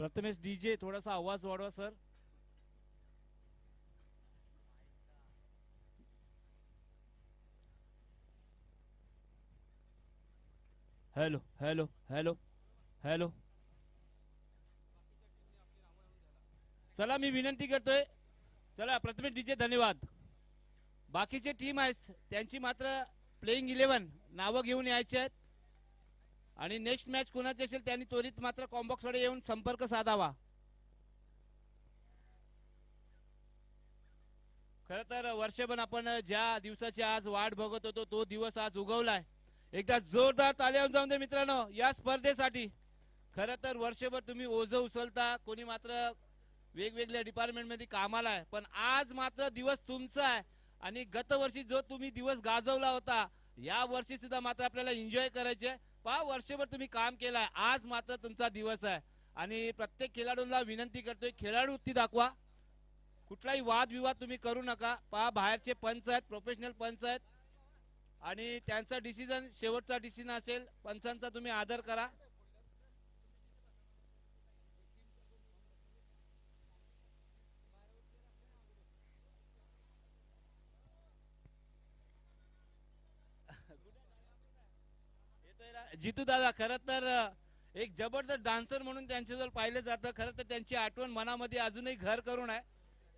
Prathamesh DJ थोडासा आवाज वाढवा sir. Hello hello hello hello. चला मी विनंती करतोय. चला प्रथमेश डीजे धन्यवाद. बाकीचे टीम आहेत त्यांची मात्र प्लेइंग 11 नावं घेऊन यायचे आहेत आणि नेक्स्ट मॅच कोणाची असेल त्यांनी त्वरित मात्र कॉम्बॉक्स कडे येऊन संपर्क साधावा. खरं तर वर्षभर आपण ज्या दिवसाची आज वाट बघत होतो तो दिवस आज उगवलाय. एकदा जोरदार ताल्या जाऊन दे मित्रांनो या स्पर्धेसाठी. खरं तर वर्षभर तुम्ही ओझं उचलता, कोणी मात्र वेगवेगळ्या डिपार्टमेंट मध्ये कामाला आहे, पण आज मात्र दिवस तुमचा आहे आणि गत वर्षी जो तुम्ही दिवस गाजवला होता या वर्षी सुद्धा मात्र आपल्याला एन्जॉय करायचे. पहा वर्षभर तुम्ही काम केलाय, आज मात्र तुमचा दिवस आहे आणि प्रत्येक खेळाडूला विनंती करतोय खेळाडू वृत्ती दाखवा. कुठलाही वादविवाद तुम्ही करू नका. पहा बाहेरचे पंच आहेत, प्रोफेशनल पंच आहेत आणि त्यांचा डिसिजन शेवटचा डिसिजन असेल. पंचांचा तुम्ही आदर करा. जितू दादा खरं तर एक जबरदस्त डान्सर म्हणून त्यांच्याजवळ पाहिलं जातं. खरं तर त्यांची आठवण मनामध्ये अजूनही घर करून आहे.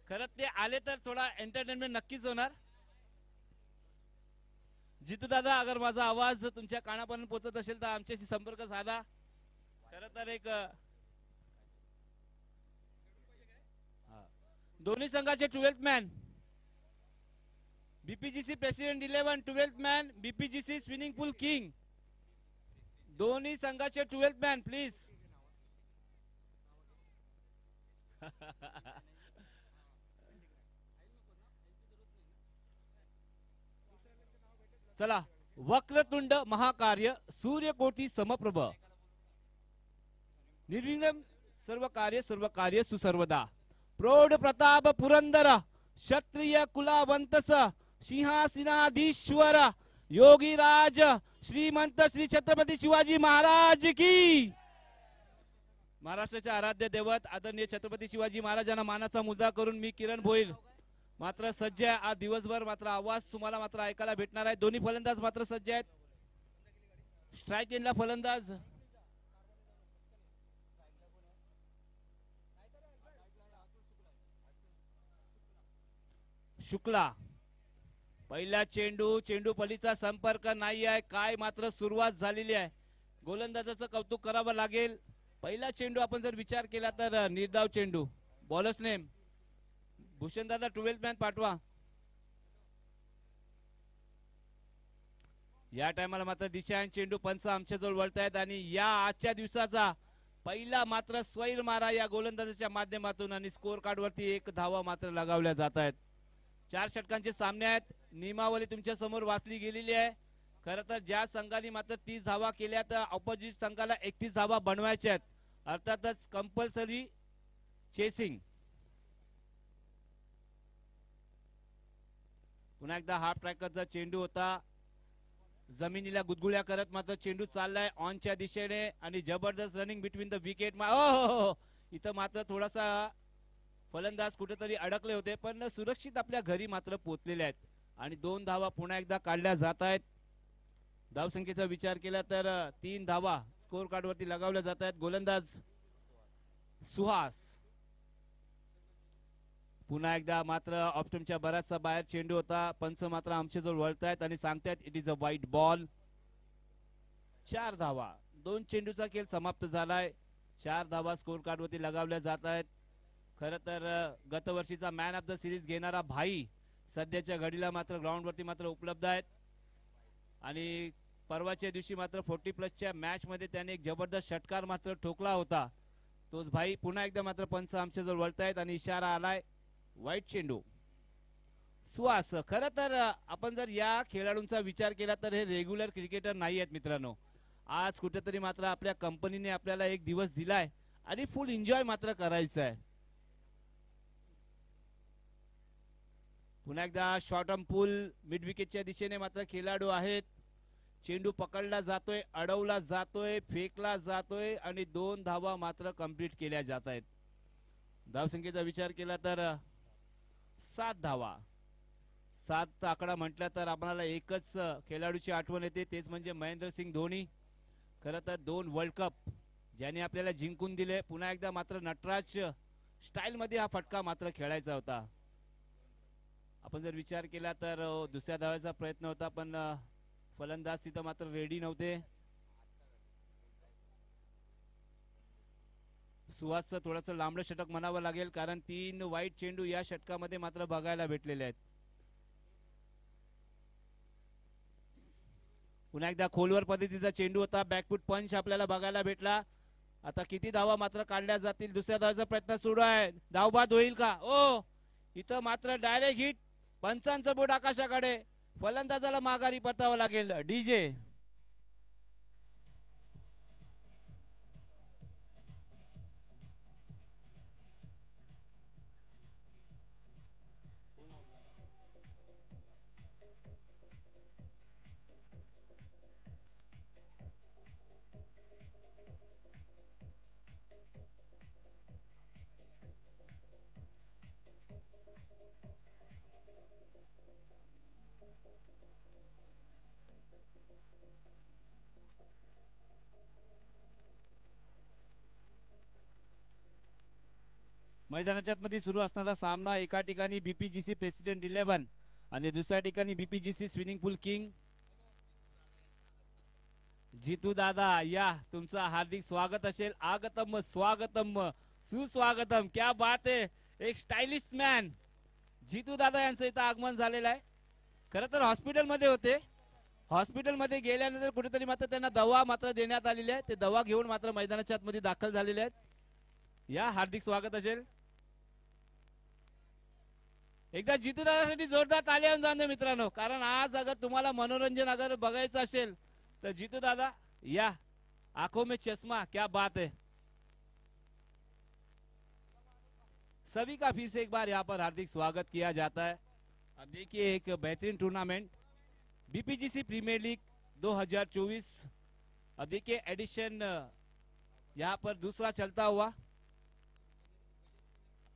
खरं ते आले तर थोडा एंटरटेनमेंट नक्कीच होणार. जितू दादा अगर माझा आवाज तुमच्या कानापर्यंत पोहोचत असेल तर आमच्याशी संपर्क साधा. खरं तर एक दोन्ही संघाचे 12th man BPGC president 11 12th man BPGC swimming pool king. दोन्ही संघाचे 12th मॅन प्लीज. चला वक्रतुंड महाकार्य सूर्यकोटी समप्रभ निर्विघ्न सर्व कार्य सुसर्वदा प्रौढ प्रताप पुरंदर क्षत्रिय कुलावंतस सिंहासनाधीश्वर योगीराज श्रीमंत श्री छत्रपती शिवाजी महाराज की. महाराष्ट्राचे आराध्य दैवत आदरणीय छत्रपती शिवाजी महाराजांना मानाचा मुद्दा करून मी किरण भोईर मात्र सज्ज आहे. आज दिवसभर मात्र आवाज तुम्हाला मात्र ऐकायला भेटणार आहे. दोन्ही फलंदाज मात्र सज्ज आहेत. स्ट्राइक एंडला फलंदाज शुक्ला. पहिला चेंडू पलीचा संपर्क नाही आहे. काय मात्र सुरुवात झालेली आहे. गोलंदाजाचं कौतुक करावं लागेल. पहिला चेंडू आपण जर विचार केला तर निर्धाव चेंडू. बॉलर्स नेम भूषण दादा 12th मॅन पाठवा. या टायमाला मात्र दिशा चेंडू पंच आमच्याजवळ वळतायत आणि या आजच्या दिवसाचा पहिला मात्र स्वैर मारा या गोलंदाजाच्या माध्यमातून आणि स्कोर कार्ड वरती एक धावा मात्र लगावल्या जात आहेत. 4 षटकांचे सामने आहेत. नियमावली तुमच्या समोर वाचली गेलेली आहे. खरं तर ज्या संघाने मात्र 30 धावा केल्या तर ऑपोजिट संघाला 31 धावा बनवायच्या आहेत. अर्थातच कंपल्सरी चेसिंग. पुन्हा एकदा हाफ ट्रॅकरचा चेंडू होता. जमिनीला गुदगुळ्या करत मात्र चेंडू चाललाय ऑनच्या दिशेने आणि जबरदस्त रनिंग बिटवीन द विकेट. इथं मात्र थोडासा फलंदाज कुठेतरी अडकले होते पण सुरक्षित आपल्या घरी मात्र पोहोचलेले आहेत आणि 2 धावा पुन्हा एकदा काढल्या जात आहेत. धावसंख्येचा विचार केला तर 3 धावा स्कोर कार्ड वरती लगावल्या जात आहेत. गोलंदाज सुहास. पुन्हा एकदा मात्र ऑप्शनच्या बराचसा बाहेर चेंडू होता. पंच मात्र आमच्याजवळ वळतायत आणि सांगतायत इट इज अ वाईट बॉल. 4 धावा 2 चेंडूचा खेळ समाप्त झालाय. 4 धावा स्कोर कार्ड वरती लगावल्या जात आहेत. खरं तर गतवर्षीचा मॅन ऑफ द सिरीज घेणारा भाई सध्याच्या घडीला मात्र ग्राउंड वरती मात्र उपलब्ध आहेत आणि परवाच्या दिवशी मात्र 40+ मॅच मध्ये त्याने एक जबरदस्त षटकार मात्र ठोकला होता. तोच भाई पुन्हा एकदा मात्र पंच आमच्याजवळ वळतायत आणि इशारा आलाय वाईट चेंडू. सुहास. खरं तर आपण जर या खेळाडूंचा विचार केला तर हे रेग्युलर क्रिकेटर नाही आहेत मित्रांनो. आज कुठेतरी मात्र आपल्या कंपनीने आपल्याला एक दिवस दिलाय आणि फुल एन्जॉय मात्र करायचं आहे. पुन्हा एकदा शॉर्ट ऑन पूल मिड विकेटच्या दिशेने मात्र खेळाडू आहेत. चेंडू पकडला जातोय, अडवला जातोय, फेकला जातोय आणि 2 धावा मात्र कंप्लीट केल्या जात आहेत. धावसंख्येचा विचार केला तर 7 धावा. 7 आकडा म्हटला तर आपल्याला एकच खेळाडूची आठवण येते, तेच म्हणजे महेंद्रसिंग धोनी. खरं तर 2 वर्ल्ड कप ज्याने आपल्याला जिंकून दिले. पुन्हा एकदा मात्र नटराज स्टाईल मध्ये हा फटका मात्र खेळायचा होता. आपण जर विचार केला तर दुसऱ्या धावाचा प्रयत्न होता, पण फलंदाज तिथं मात्र रेडी नव्हते. सुहासचं थोडंसं लांबडं षटक म्हणावं लागेल, कारण 3 वाईट चेंडू या षटकामध्ये मात्र बघायला भेटलेले आहेत. पुन्हा एकदा खोलवर पद्धतीचा चेंडू होता, बॅकफूट पंच आपल्याला बघायला भेटला. आता किती धावा मात्र काढल्या जातील, दुसऱ्या धावाचा प्रयत्न सुरू आहे, धावबाद होईल का? ओ इथं मात्र डायरेक्ट हिट, पंचांचं बोट आकाशाकडे, फलंदाजाला माघारी परतावं लागेल. डीजे मैदानाच्या मध्ये सुरू असणारा सामना, एका ठिकाणी बीपीजीसी प्रेसिडेंट 11 आणि दुसऱ्या ठिकाणी बीपीजीसी स्विमिंग पूल किंग. जितू दादा या, तुमचं हार्दिक स्वागत असेल. आगतम स्वागतम सुस्वागतम, क्या बात आहे. एक स्टायलिश मॅन जितू दादा यांचं इथं आगमन झालेलं आहे. खरं तर हॉस्पिटलमध्ये होते, हॉस्पिटलमध्ये गेल्यानंतर कुठेतरी मात्र त्यांना दवा मात्र देण्यात आलेली आहे. ते दवा घेऊन मात्र मैदानाच्या आतमध्ये दाखल झालेले आहेत. या हार्दिक स्वागत असेल. एकदा जितू दादासाठी जोरदार ताली आणून जाऊन दे मित्रांनो, कारण आज अगर तुम्हाला मनोरंजन अगर बघायचं असेल तो जीतू दादा या, आंखों में चश्मा, क्या बात है. सभी का फिर से एक बार यहाँ पर हार्दिक स्वागत किया जाता है. अब देखिए एक बेहतरीन टूर्नामेंट बीपीजीसी प्रीमियर लीग 2024. अब देखिए एडिशन यहाँ पर दूसरा चलता हुआ,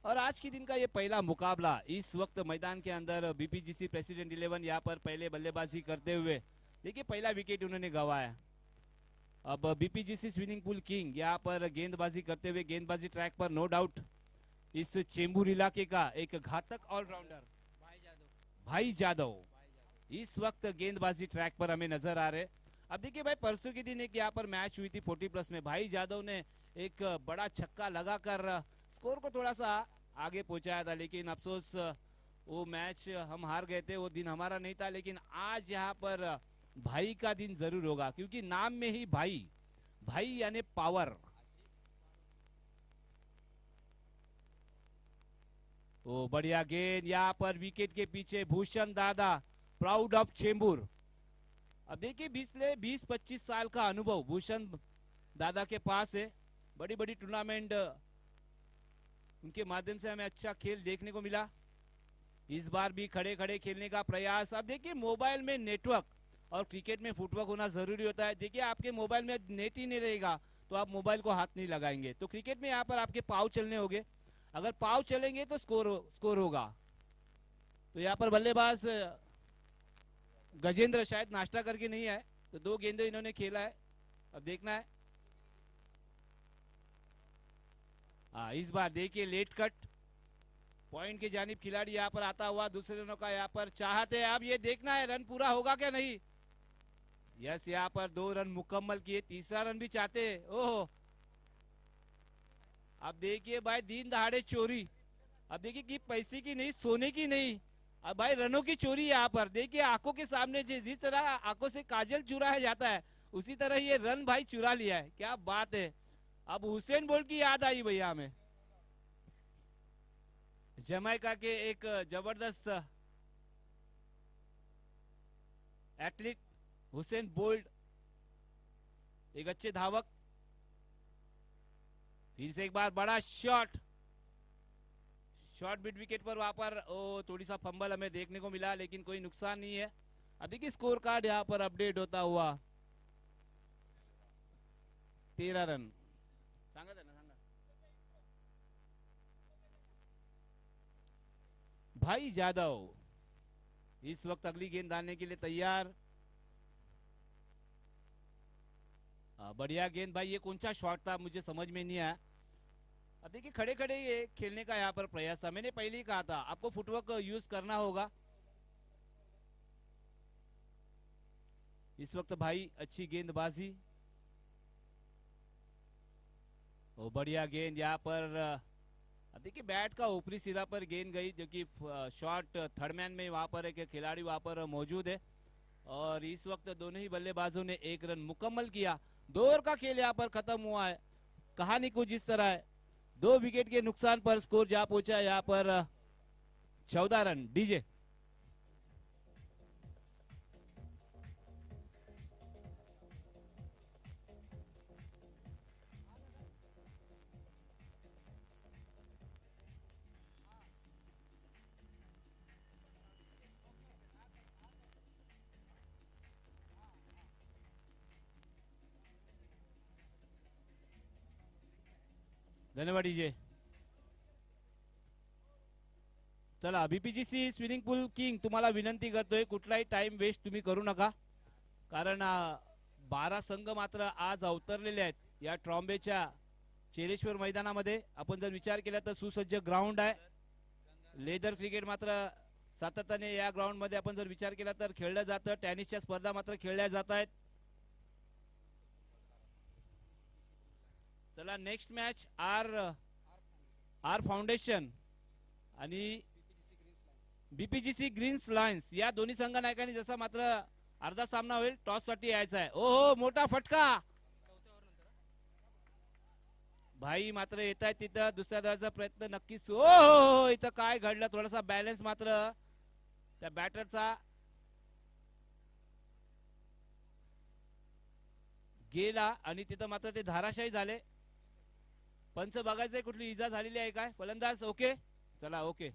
और आज के दिन का ये पहला मुकाबला. इस वक्त मैदान के अंदर बीपीजीसी प्रेसिडेंट 11 यहाँ पर पहले बल्लेबाजी करते हुए देखिए पहला विकेट उन्होंने गंवाया. अब बीपीजीसी स्विमिंग पूल किंग यहाँ पर गेंदबाजी करते हुए, गेंदबाजी ट्रैक पर नो डाउट इस चेंबूर इलाके का एक घातक ऑलराउंडर भाई जादव इस वक्त गेंदबाजी ट्रैक पर हमें नजर आ रहे. अब देखिए भाई, परसों के दिन एक यहाँ पर मैच हुई थी 40+ में, भाई जादव ने एक बड़ा छक्का लगाकर स्कोर को थोड़ा सा आगे पहुंचाया था, लेकिन अफसोस वो मैच हम हार गए थे. वो दिन हमारा नहीं था, लेकिन आज यहाँ पर भाई का दिन जरूर होगा, क्योंकि नाम में ही भाई, भाई यानी पावर. ओ बढ़िया गेंद, यहाँ पर विकेट के पीछे भूषण दादा, प्राउड ऑफ चेंबूर. अब देखिए 20-25 साल का अनुभव भूषण दादा के पास है. बड़ी बड़ी टूर्नामेंट उनके माध्यम से हमें अच्छा खेल देखने को मिला. इस बार भी खड़े खड़े खेलने का प्रयास. अब देखिए मोबाइल में नेटवर्क और क्रिकेट में फुटवर्क होना जरूरी होता है. देखिए आपके मोबाइल में नेट ही नहीं रहेगा तो आप मोबाइल को हाथ नहीं लगाएंगे. तो क्रिकेट में यहाँ पर आपके पाव चलने होंगे, अगर पाव चलेंगे तो स्कोर होगा. तो यहाँ पर बल्लेबाज गजेंद्र शायद नाश्ता करके नहीं आए, तो 2 गेंदे इन्होंने खेला है. अब देखना है. इस बार देखिए लेट कट, पॉइंट के जानिब खिलाड़ी यहाँ पर आता हुआ, दूसरे रनों का यहाँ पर चाहते हैं. अब ये देखना है रन पूरा होगा क्या नहीं. यस, यहाँ पर 2 रन मुकम्मल किए, तीसरा रन भी चाहते हैं. ओहो, अब देखिए भाई दिन दहाड़े चोरी. अब देखिए कि पैसे की नहीं, सोने की नहीं, अब भाई रनों की चोरी यहाँ पर. देखिए आंखों के सामने जिस तरह आंखों से काजल चुराया जाता है, उसी तरह ये रन भाई चुरा लिया है. क्या बात है. अब हुसैन बोल्ट की याद आई भैया हमें. जमैका के एक जबरदस्त एथलीट हुसैन बोल्ट, एक अच्छे धावक. फिर से एक बार बड़ा शॉट मिड विकेट पर वहां पर थोड़ी सा फंबल हमें देखने को मिला, लेकिन कोई नुकसान नहीं है. अभी की स्कोर कार्ड यहाँ पर अपडेट होता हुआ 13 रन सांगा ना सांगा भाई जादव इस वक्त अगली गेंद डालने के लिए तैयार। बढ़िया गेंद भाई, ये कौन सा शॉट था मुझे समझ में नहीं आया। अब देखिए खड़े खड़े ये खेलने का यहाँ पर प्रयास था, मैंने पहले ही कहा था आपको फुटवर्क यूज करना होगा। इस वक्त भाई अच्छी गेंदबाजी, ओ बढ़िया गेंद यहाँ पर। अब देखिए बैट का ऊपरी सिरा पर गेंद गई, जो कि शॉट थर्ड मैन में वहां पर एक खिलाड़ी वहां पर मौजूद है। और इस वक्त दोनों ही बल्लेबाजों ने एक रन मुकम्मल किया। 2 ओवर का खेल यहाँ पर खत्म हुआ है। कहानी कुछ इस तरह है, 2 विकेट के नुकसान पर स्कोर जा पहुंचा यहाँ पर 14 रन। डीजे धन्यवाद डीजे। चला बीपीजीसी स्विमिंग पूल किंग तुम्हाला विनंती करतोय कुठलाही टाइम वेस्ट तुम्ही करू नका, कारण 12 संघ मात्र आज अवतरलेले आहेत या ट्रॉम्बेच्या चेरेश्वर मैदानामध्ये। आपण जर विचार केला तर सुसज्ज ग्राउंड आहे। लेदर क्रिकेट मात्र सातत्याने या ग्राउंड मध्ये आपण जर विचार केला तर खेळलं जातं। टेनिसच्या स्पर्धा मात्र खेळल्या जात आहेत। चला नेक्स्ट मॅच आर फाउंडेशन आणि बीपीजीसी ग्रीन्स लायन्स या दोन्ही संघ नायकांनी जसा मात्र अर्धा सामना होईल टॉस साठी यायचा आहे। ओहो मोठा फटका भाई, मात्र येत आहे तिथं दुसऱ्या धावाचा प्रयत्न नक्कीच। ओहो इथं काय घडलं, थोडासा बॅलन्स मात्र त्या बॅटरचा गेला आणि तिथं मात्र ते धाराशाही झाले। पंच बघायचंय कुठली इजा झालेली आहे काय। फलंदाज ओके, चला ओके।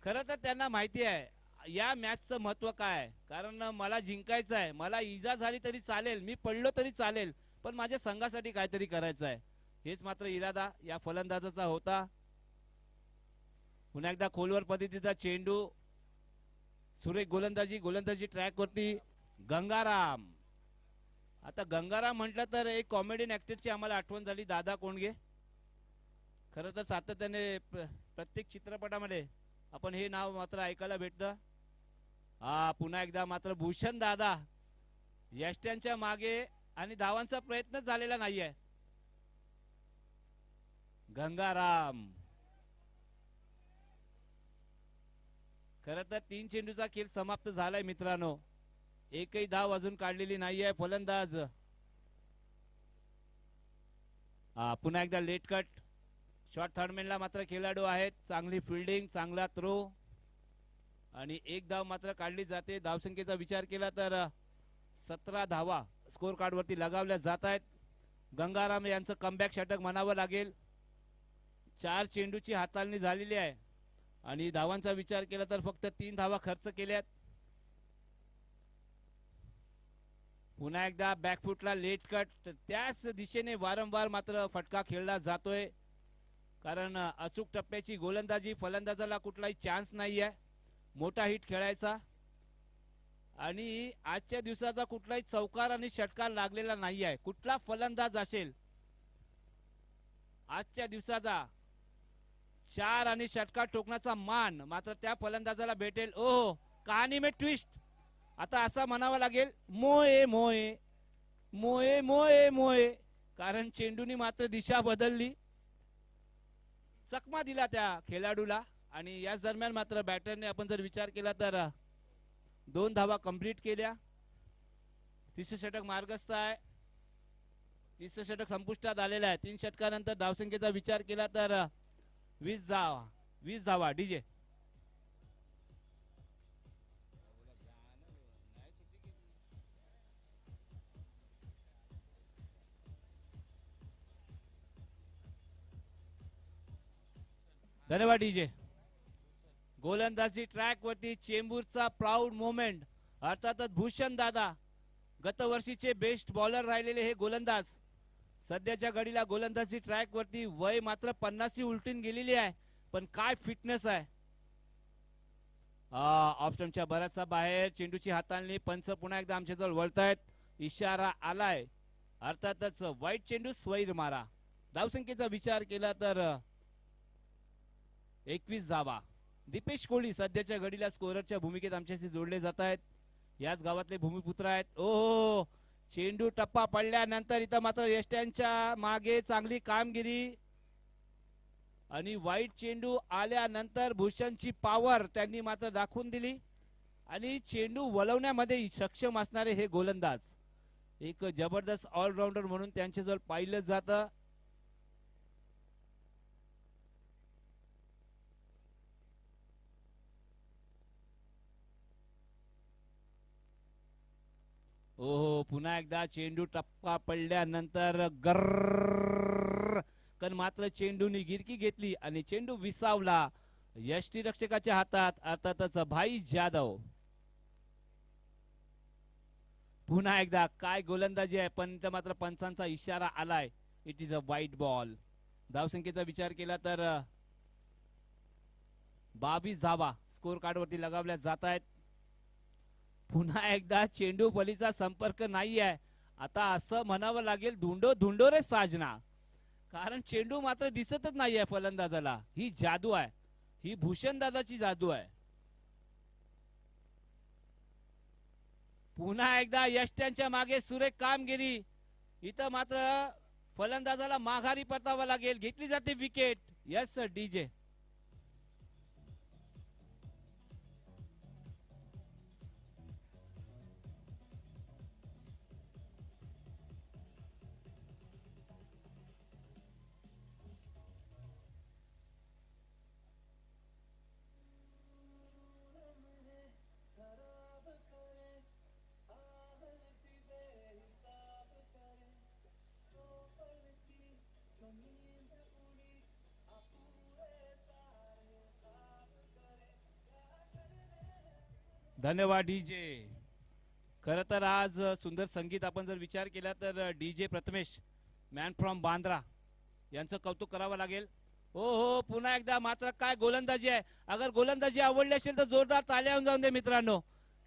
खरं तर त्यांना माहिती आहे या मॅचचं महत्व काय आहे, कारण मला जिंकायचं आहे। मला इजा झाली तरी चालेल, मी पडलो तरी चालेल, पण माझ्या संघासाठी काहीतरी करायचं आहे। हेच मात्र इरादा या फलंदाजाचा होता। पुन्हा एकदा खोलवर पद्धतीचा चेंडू, सुरेख गोलंदाजी ट्रॅक वरती गंगाराम। आता गंगाराम म्हटलं तर एक कॉमेडियन ऍक्टरची आम्हाला आठवण झाली, दादा कोंडगे। खरं तर सातत्याने प्रत्येक चित्रपटामध्ये आपण हे नाव मात्र ऐकायला भेटतं। पुन्हा एकदा मात्र भूषण दादा यष्ट्यांच्या मागे आणि धावांचा प्रयत्न झालेला नाहीये। गंगाराम खरं तर 3 चेंडूचा खेळ समाप्त झालाय मित्रांनो, एकही धाव अजून काढलेली नाहीये। फलंदाज पुन्हा एकदा लेट कट शॉर्ट थर्डमॅनला मात्र खेळाडू आहेत, चांगली फिल्डिंग, चांगला थ्रो आणि एक धाव मात्र काढली जाते। धावसंख्येचा विचार केला तर 17 धावा स्कोर कार्ड वरती लगावल्या जात आहेत। गंगाराम यांचं कमबॅक षटक म्हणावं लागेल। 4 चेंडूची हाताळणी झालेली आहे आणि धावांचा विचार केला तर फक्त 3 धावा खर्च केल्यात। पुन्हा एकदा बॅकफुटला लेट कट, त्याच दिशेने वारंवार मात्र फटका खेळला जातोय, कारण अचूक टप्प्याची गोलंदाजी, फलंदाजाला कुठलाही चान्स नाहीये मोठा हिट खेळायचा आणि आजच्या दिवसाचा कुठलाही चौकार आणि षटकार लागलेला नाहीये। कुठला फलंदाज असेल आजच्या दिवसाचा 4 आणि षटकार ठोकण्याचा मान मात्र त्या फलंदाजाला भेटेल। ओहो कहाणी में ट्विस्ट, आता असा म्हणावा लागेल मोये मोये मोये मोये मोये, कारण चेंडूनी मात्र दिशा बदलली, चकमा दिला त्या खेळाडूला आणि याच दरम्यान मात्र बॅटरने आपण जर विचार केला तर 2 धावा कंप्लीट केल्या। तिसरे षटक मार्गस्थ आहे, तिसरे षटक संपुष्टात आलेलं आहे। 3 षटकानंतर धावसंख्येचा विचार केला तर 20 धावा। डीजे धन्यवाद डीजे। गोलंदाजी ट्रॅक वरती चेंबूरचा प्राऊड मोमेंट. अर्थातच भूषण दादा गतवर्षीचे बेस्ट बॉलर राहिलेले हे गोलंदाज सध्याच्या घडीला गोलंदाजी ट्रॅक वरती वय मात्र 50 उलटून गेलेली आहे, पण काय फिटनेस आहे. ऑप्शनच्या बराचसा बाहेर चेंडूची हाताळणी. पंच पुन्हा एकदा आमच्या जवळ वळतायत. इशारा आलाय. अर्थातच वाईट चेंडू स्वैर मारा. धावसंख्येचा विचार केला तर 21 धावा. दीपेश कोहली सध्याच्या घडीला स्कोररच्या भूमिकेत आमच्याशी जोडले जात आहेत. याच गावातले भूमिपुत्र आहेत. ओहो, चेंडू टप्पा पडल्यानंतर इथं मात्र यष्ट्यांच्या मागे चांगली कामगिरी आणि वाईट चेंडू आल्यानंतर भूषणची पॉवर त्यांनी मात्र दाखवून दिली आणि चेंडू वळवण्यामध्ये सक्षम असणारे हे गोलंदाज एक जबरदस्त ऑलराऊंडर म्हणून त्यांच्याजवळ पाहिलं जातं. ओहो, पुन्हा एकदा चेंडू टप्पा पडल्यानंतर गर्र पण मात्र चेंडूनी गिरकी घेतली आणि चेंडू विसावला यष्टीरक्षकाच्या हातात. अर्थातच भाई जाधव. पुन्हा एकदा काय गोलंदाजी आहे, पण मात्र पंचांचा इशारा आलाय. इट इज अ वाईट बॉल. धावसंख्येचा विचार केला तर 22 धावा स्कोर कार्ड वरती लगावल्या जात आहेत. पुन्हा एकदा चेंडू बलीचा संपर्क नाही आहे. आता असं म्हणावं लागेल धुंडो धुंडो रे साजना, कारण चेंडू मात्र दिसतच नाहीये फलंदाजाला. ही जादू आहे, ही भूषण दादाची जादू आहे. पुन्हा एकदा यष्ट्यांच्या मागे सुरेख कामगिरी. इथं मात्र फलंदाजाला माघारी परतावं लागेल. घेतली जाते विकेट. Yes DJ. धन्यवाद डीजे. खर तर आज सुंदर संगीत आपण जर विचार केला तर DJ Prathamesh man from Bandra यांचं कौतुक करावं लागेल. हो हो, पुन्हा एकदा मात्र काय गोलंदाजी आहे. अगर गोलंदाजी आवडली असेल तर जोरदार टाळ्या होऊन जाऊन दे मित्रांनो,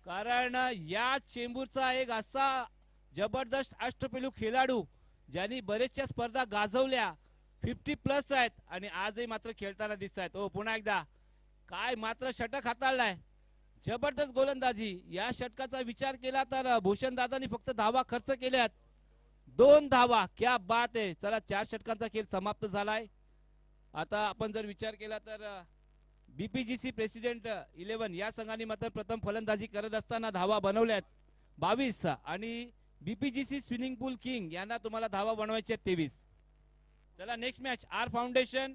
कारण या चेंबूरचा एक असा जबरदस्त अष्टपैलू खेळाडू ज्यांनी बरेचशा स्पर्धा गाजवल्या, 50+ आहेत आणि आजही मात्र खेळताना दिसत आहेत. हो, पुन्हा एकदा काय मात्र षटक हाताळलाय. जबरदस्त गोलंदाजी. या षटकाचा विचार केला तर भूषण दादांनी फक्त धावा खर्च केल्यात, 2 धावा. क्या बात आहे. चला, 4 षटकांचा खेळ समाप्त झालाय. आता आपण जर विचार केला तर बीपीजीसी प्रेसिडेंट 11 या संघाने मात्र प्रथम फलंदाजी करत असताना धावा बनवल्यात 22 आणि बीपीजीसी स्विमिंग पूल किंग यांना तुम्हाला धावा बनवायच्या 23. चला, नेक्स्ट मॅच आर फाउंडेशन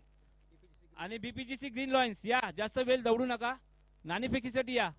आणि बीपीजीसी ग्रीन लॉयन्स. या, जास्त वेळ दौडू नका, नाणेफेकीसाठी या.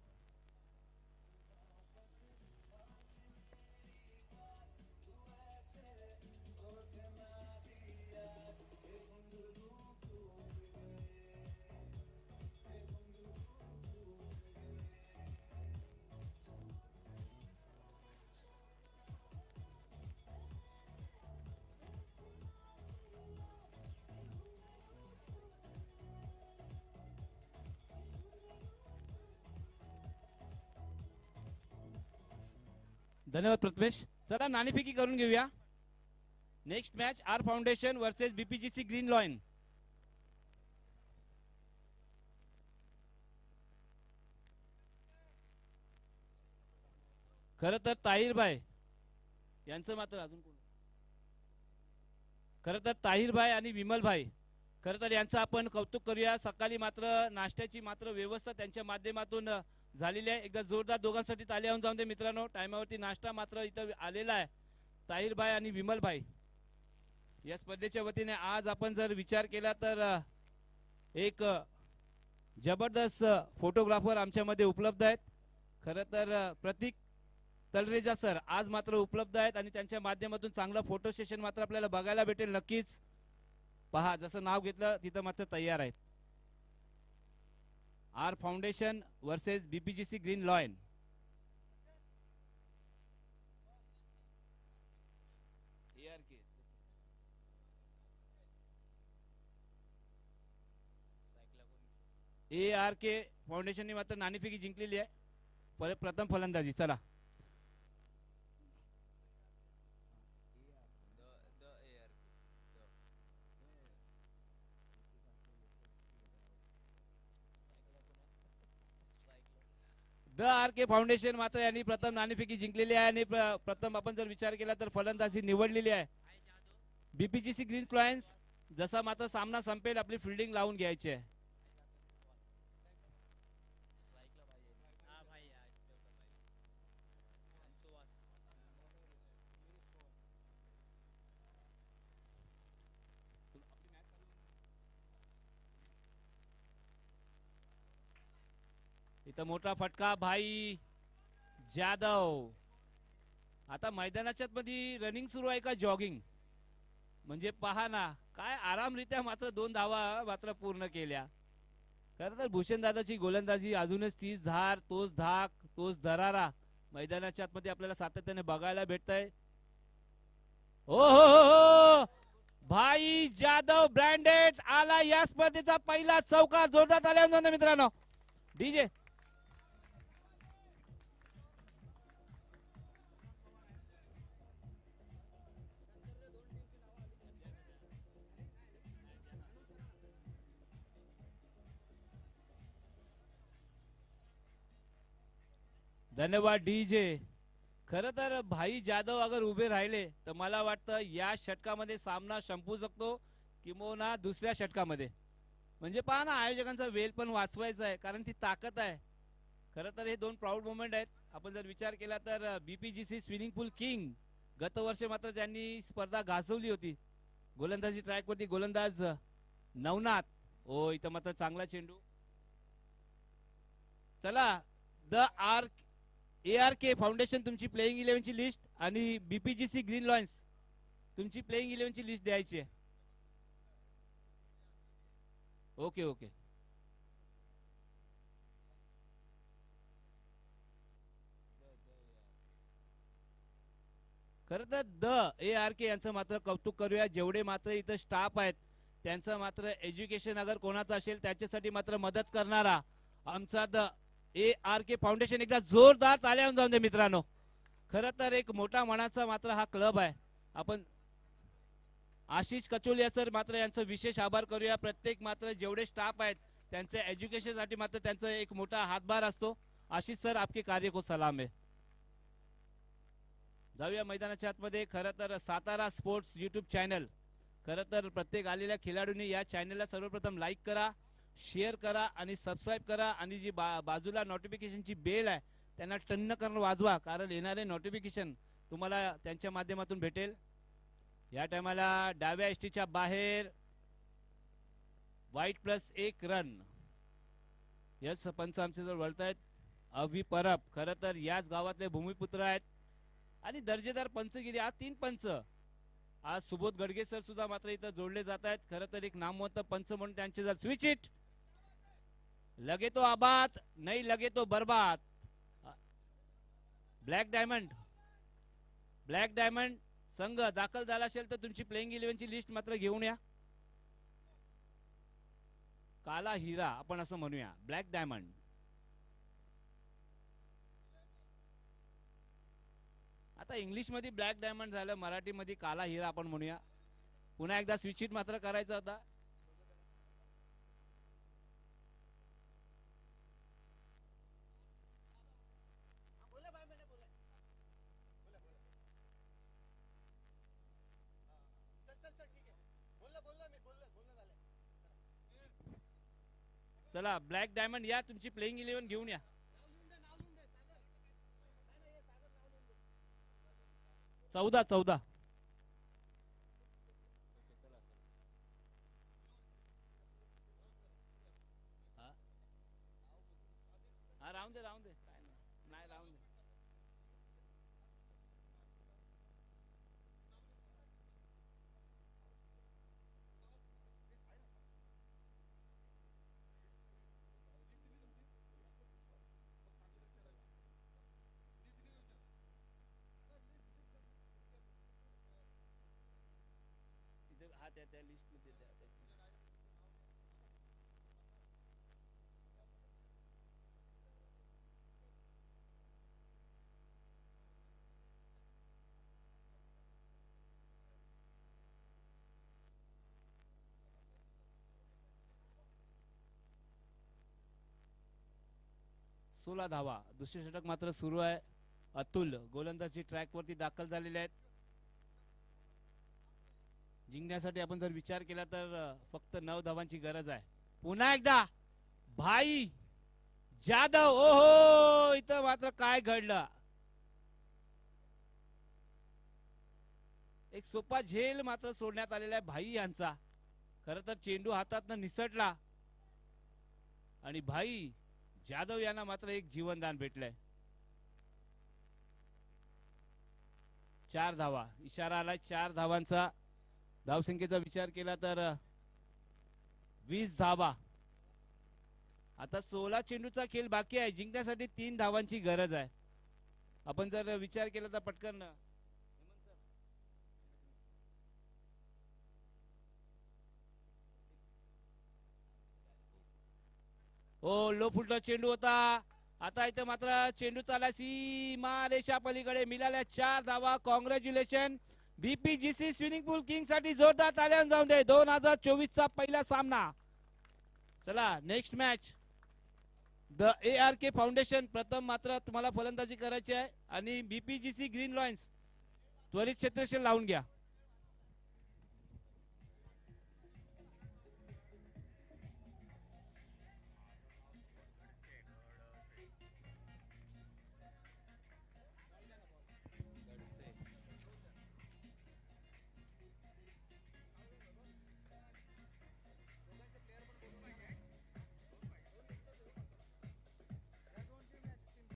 धन्यवाद प्रथमेश. चला, नाणेफेकी करून घेऊया. Next match R Foundation versus BPGC Green Lion. खर तर ताहिरभाई यांचं मात्र अजून कोण, खर तर ताहिरभाई आणि विमलभाई, खर तर यांचं आपण कौतुक करूया. सकाळी मात्र नाश्त्याची मात्र व्यवस्था त्यांच्या माध्यमातून झालेली आहे. एकदा जोरदार दोघांसाठी ताली होऊन जाऊन दे मित्रांनो. टायमावरती नाश्ता मात्र इथं आलेला आहे. ताहिरभाई आणि विमलभाई या स्पर्धेच्या वतीने आज आपण जर विचार केला तर एक जबरदस्त फोटोग्राफर आमच्यामध्ये उपलब्ध आहेत. खरं तर प्रतीक तलरेजा सर आज मात्र उपलब्ध आहेत आणि त्यांच्या माध्यमातून चांगलं फोटो सेशन मात्र आपल्याला बघायला भेटेल. नक्कीच पहा, जसं नाव घेतलं तिथं मात्र तयार आहेत. R Foundation versus BPGC Green Lion. ARK फाउंडेशनने मात्र नाणेफेकी जिंकलेली आहे. प्रथम फलंदाजी. चला द आर फाउंडेशन मात्र यांनी प्रथम नाणेफेकी जिंकलेली आहे आणि प्रथम आपण जर विचार केला तर फलंदाजी निवडलेली आहे. बीपीजीसी ग्रीन लॉयन्स जसा मात्र सामना संपेल आपली फिल्डिंग लावून घ्यायची आहे. इथं मोठा फटका भाई जाधव. आता मैदानाच्या मध्ये रनिंग सुरू आहे का जॉगिंग म्हणजे पहा ना काय आरामरित्या मात्र 2 धावा मात्र पूर्ण केल्या. खरं तर भूषण दादाची गोलंदाजी अजूनच तीच धार तोच धाक तोच दरारा मैदानाच्या मध्ये आपल्याला सातत्याने बघायला भेटतंय. हो भाई जाधव ब्रँडेड आला या स्पर्धेचा पहिला चौकार. जोरदार आल्या मित्रांनो. डीजे धन्यवाद डीजे. खर तर भाई जाधव अगर उभे राहिले तर मला वाटतं या षटकामध्ये सामना संपू शकतो किंवा दुसऱ्या षटकामध्ये. म्हणजे पहा ना आयोजकांचा वेळ पण वाचवायचा आहे कारण ती ताकद आहे. खर तर हे 2 प्राऊड मोमेंट आहेत. आपण जर विचार केला तर बीपीजीसी स्विमिंग पूल किंग गत वर्षी मात्र ज्यांनी स्पर्धा गाजवली होती. गोलंदाजी ट्रॅक वरती गोलंदाज नवनाथ. ओ इथं मात्र चांगला चेंडू. चला द ARK फाउंडेशन तुमची प्लेइंग 11 ची लिस्ट आणि बीपीजीसी ग्रीन लॉयन्स तुमची प्लेइंग 11 ची लिस्ट द्यायची आहे. Okay okay. खरं तर द ARK यांचं मात्र कौतुक करूया. जेवढे मात्र इथं स्टाफ आहेत त्यांचं मात्र एज्युकेशन अगर कोणाचं असेल त्याच्यासाठी मात्र मदत करणारा आमचा द ARK फाउंडेशन. एकदा जोरदार ताल्या जाऊन दे मित्रांनो. खरं तर एक मोठा मनाचा मात्र हा क्लब आहे. आपण आशिष कचोलिया सर मात्र यांचं विशेष आभार करूया. प्रत्येक मात्र जेवढे स्टाफ आहेत त्यांचे एज्युकेशन साठी मात्र त्यांचा एक मोठा हातभार असतो. आशिष सर आपके कार्य को सलाम आहे. जाऊया मैदानाच्या आतमध्ये. खरं तर सातारा स्पोर्ट्स युट्यूब चॅनल. खरं तर प्रत्येक आलेल्या खेळाडूंनी या चॅनलला सर्वप्रथम लाईक करा, शेअर करा आणि सबस्क्राईब करा आणि जी बाजूला नोटिफिकेशनची बेल आहे त्यांना टन्न करून वाजवा कारण येणारे नोटिफिकेशन तुम्हाला त्यांच्या माध्यमातून भेटेल. या टायमाला डाव्या एसटीच्या बाहेर वाईट +1 रन. यस पंच आमच्या जवळ वळतायत अभि परब. खरं तर याच गावातले भूमिपुत्र आहेत आणि दर्जेदार पंचगिरी. आज 3 पंच. आज सुबोध गडगे सर सुद्धा मात्र इथं जोडले जात आहेत. खरं तर एक नामवंत पंच म्हणून त्यांचे जर स्विच इट लगे तो आबाद नहीं लगे तो बर्बाद. ब्लॅक डायमंड संघ दाखल झाला असेल तर तुमची प्लेइंग 11 ची लिस्ट मात्र घेऊन या. काला हिरा आपण असं म्हणूया. Black diamond. आता इंग्लिश मध्ये ब्लॅक डायमंड झालं, मराठी मध्ये काला हिरा आपण म्हणूया. पुन्हा एकदा स्विच इट मात्र करायचा होता. चला ब्लॅक डायमंड या तुमची प्लेइंग 11 घेऊन या. चौदा. हा राहून दे काय नाही राहून दे. त्या लिस्ट मध्ये द्या. 16 धावा. दुसरे षटक मात्र सुरू आहे. अतुल गोलंदाजी ट्रॅक वरती दाखल झालेले आहेत. जिंकण्यासाठी आपण जर विचार केला तर फक्त 9 धावांची गरज आहे. पुन्हा एकदा भाई जाधव. ओहो, इथं मात्र काय घडलं. एक सोपा झेल मात्र सोडण्यात आलेला आहे भाई यांचा. खर तर चेंडू हातातनं निसटला आणि भाई जाधव यांना मात्र एक जीवनदान भेटलंय. 4 धावा. इशारा आला 4 धावांचा. धावसंख्येचा विचार केला तर 20 धावा. आता 16 चेंडूचा खेळ बाकी आहे. जिंकण्यासाठी 3 धावांची गरज आहे. आपण जर विचार केला तर पटकन लो फुलटा चेंडू होता. आता इथे मात्र चेंडू चाला सीमा रेषा पलीकडे. मिळाल्या 4 धावा. कॉंग्रॅच्युलेशन बीपीजीसी स्विमिंग पूल किंग साठी जोरदार तालियां जाऊन दे. 2024 चा पहिला सामना. चला next match. The ARK foundation. प्रथम मात्र तुम्हाला फलंदाजी करायची आहे आणि बीपीजीसी ग्रीन लॉयन्स त्वरित क्षेत्ररक्षण लावून घ्या.